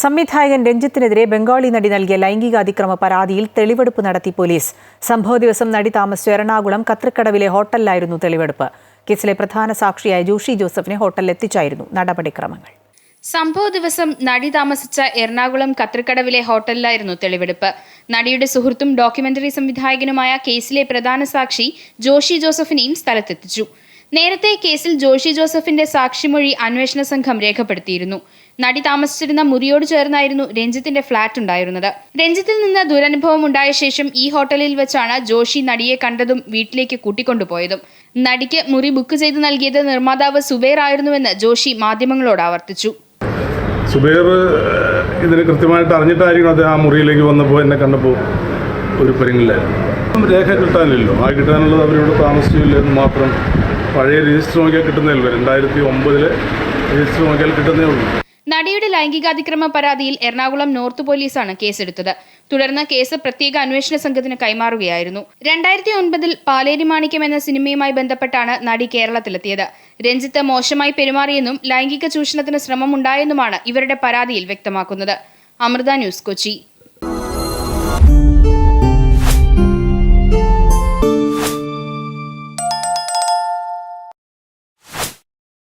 സംവിധായകൻ രഞ്ജിത്തിനെതിരെ ബംഗാളി നടി നൽകിയ ലൈംഗിക അതിക്രമ പരാതിയിൽ തെളിവെടുപ്പ് നടത്തി പോലീസ്. സംഭവ ദിവസം നടി താമസിച്ച എറണാകുളം കത്രിക്കടവിലെ ഹോട്ടലിലായിരുന്നു തെളിവെടുപ്പ്. കേസിലെ പ്രധാന സാക്ഷിയായ ജോഷി ജോസഫിനെ ഹോട്ടലിൽ എത്തിച്ചായിരുന്നു നടപടിക്രമങ്ങൾ. സംഭവ ദിവസം നടി താമസിച്ച എറണാകുളം കത്രിക്കടവിലെ ഹോട്ടലിലായിരുന്നു തെളിവെടുപ്പ്. നടിയുടെ സുഹൃത്തും ഡോക്യുമെന്ററി സംവിധായകനുമായ കേസിലെ പ്രധാന സാക്ഷി ജോഷി ജോസഫിനെയും സ്ഥലത്തെത്തിച്ചു. നേരത്തെ കേസിൽ ജോഷി ജോസഫിന്റെ സാക്ഷിമൊഴി അന്വേഷണ സംഘം രേഖപ്പെടുത്തിയിരുന്നു. നടി താമസിച്ചിരുന്ന മുറിയോട് ചേർന്നായിരുന്നു രഞ്ജിത്തിന്റെ ഫ്ളാറ്റ് ഉണ്ടായിരുന്നത്. രഞ്ജിത്തിൽ നിന്ന് ദുരനുഭവം ഉണ്ടായ ശേഷം ഈ ഹോട്ടലിൽ വെച്ചാണ് ജോഷി നടിയെ കണ്ടതും വീട്ടിലേക്ക് കൂട്ടിക്കൊണ്ടുപോയതും. നടിക്ക് മുറി ബുക്ക് ചെയ്ത് നൽകിയത് നിർമ്മാതാവ് സുബൈർ ആയിരുന്നുവെന്ന് ജോഷി മാധ്യമങ്ങളോട് ആവർത്തിച്ചു. സുബൈർ ഇതിന് കൃത്യമായിട്ട് അറിഞ്ഞിട്ടായിരിക്കും അത് ആ മുറിയിലേക്ക് വന്നപ്പോൾ എന്നെ കണ്ടപ്പോൾ ഒരു പരിങ്ങില്ലായിരുന്നു. രേഖ കിട്ടാനില്ലല്ലോ, ആ കിട്ടാനുള്ളത് അവരോട് താമസിച്ചില്ല എന്ന് മാത്രം. പഴയ രജിസ്റ്റർ നോക്കിയാൽ കിട്ടുന്നേ ഉള്ളൂ. 2009 രജിസ്റ്റർ നോക്കിയാൽ കിട്ടുന്നേ ഉള്ളൂ. നടിയുടെ ലൈംഗികാതിക്രമ പരാതിയിൽ എറണാകുളം നോർത്ത് പോലീസാണ് കേസെടുത്തത്. തുടർന്ന് കേസ് പ്രത്യേക അന്വേഷണ സംഘത്തിന് കൈമാറുകയായിരുന്നു. 2009 പാലേരി മാണിക്യം എന്ന സിനിമയുമായി ബന്ധപ്പെട്ടാണ് നടി കേരളത്തിലെത്തിയത്. രഞ്ജിത്ത് മോശമായി പെരുമാറിയെന്നും ലൈംഗിക ചൂഷണത്തിന് ശ്രമമുണ്ടായെന്നുമാണ് ഇവരുടെ പരാതിയിൽ വ്യക്തമാക്കുന്നത്. അമൃത ന്യൂസ്, കൊച്ചി.